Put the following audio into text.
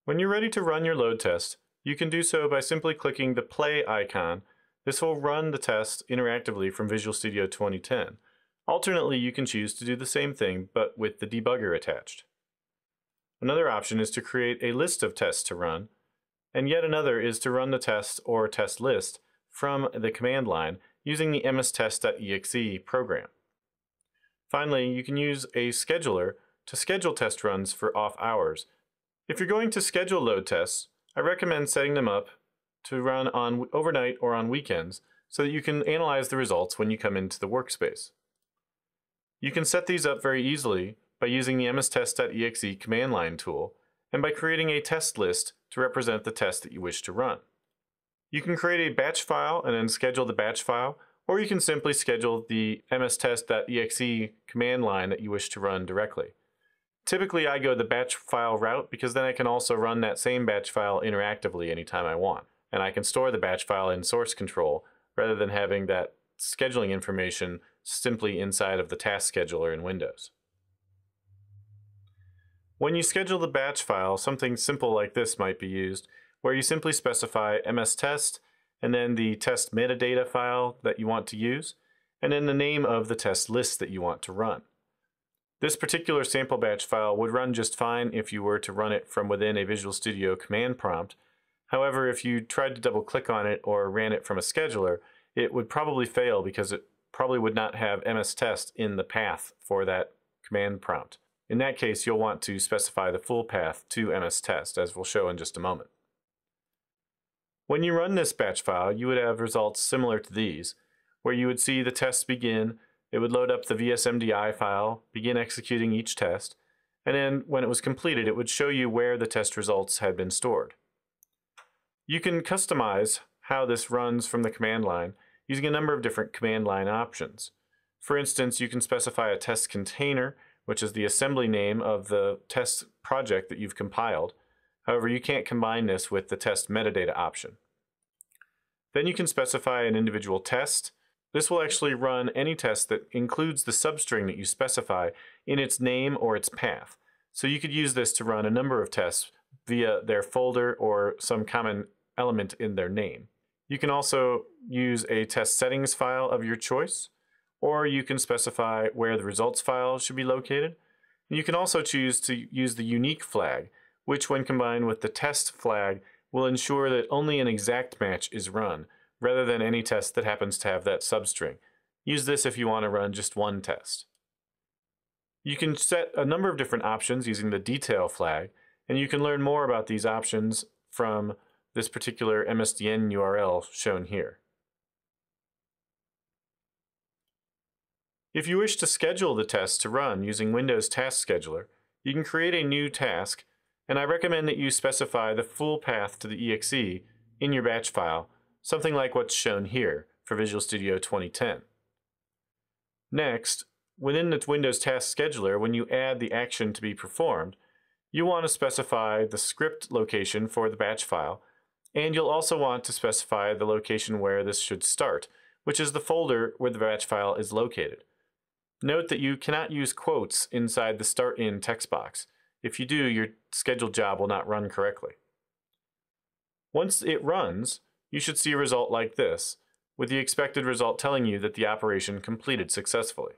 When you're ready to run your load test, you can do so by simply clicking the play icon. This will run the test interactively from Visual Studio 2010. Alternately, you can choose to do the same thing, but with the debugger attached. Another option is to create a list of tests to run, and yet another is to run the test or test list from the command line using the mstest.exe program. Finally, you can use a scheduler to schedule test runs for off hours. If you're going to schedule load tests, I recommend setting them up to run on overnight or on weekends so that you can analyze the results when you come into the workspace. You can set these up very easily by using the mstest.exe command line tool and by creating a test list to represent the test that you wish to run. You can create a batch file and then schedule the batch file, or you can simply schedule the mstest.exe command line that you wish to run directly. Typically, I go the batch file route because then I can also run that same batch file interactively anytime I want, and I can store the batch file in source control rather than having that scheduling information simply inside of the task scheduler in Windows. When you schedule the batch file, something simple like this might be used, where you simply specify mstest and then the test metadata file that you want to use, and then the name of the test list that you want to run. This particular sample batch file would run just fine if you were to run it from within a Visual Studio command prompt. However, if you tried to double click on it or ran it from a scheduler, it would probably fail because it probably would not have mstest in the path for that command prompt. In that case, you'll want to specify the full path to mstest, as we'll show in just a moment. When you run this batch file, you would have results similar to these, where you would see the tests begin, it would load up the VSMDI file, begin executing each test, and then when it was completed, it would show you where the test results had been stored. You can customize how this runs from the command line using a number of different command line options. For instance, you can specify a test container, which is the assembly name of the test project that you've compiled. However, you can't combine this with the test metadata option. Then you can specify an individual test. This will actually run any test that includes the substring that you specify in its name or its path. So you could use this to run a number of tests via their folder or some common element in their name. You can also use a test settings file of your choice, or you can specify where the results file should be located. You can also choose to use the unique flag, which when combined with the test flag will ensure that only an exact match is run, rather than any test that happens to have that substring. Use this if you want to run just one test. You can set a number of different options using the detail flag, and you can learn more about these options from this particular MSDN URL shown here. If you wish to schedule the test to run using Windows Task Scheduler, you can create a new task, and I recommend that you specify the full path to the exe in your batch file, something like what's shown here for Visual Studio 2010. Next, within the Windows Task Scheduler, when you add the action to be performed, you want to specify the script location for the batch file, and you'll also want to specify the location where this should start, which is the folder where the batch file is located. Note that you cannot use quotes inside the Start In text box. If you do, your scheduled job will not run correctly. Once it runs, you should see a result like this, with the expected result telling you that the operation completed successfully.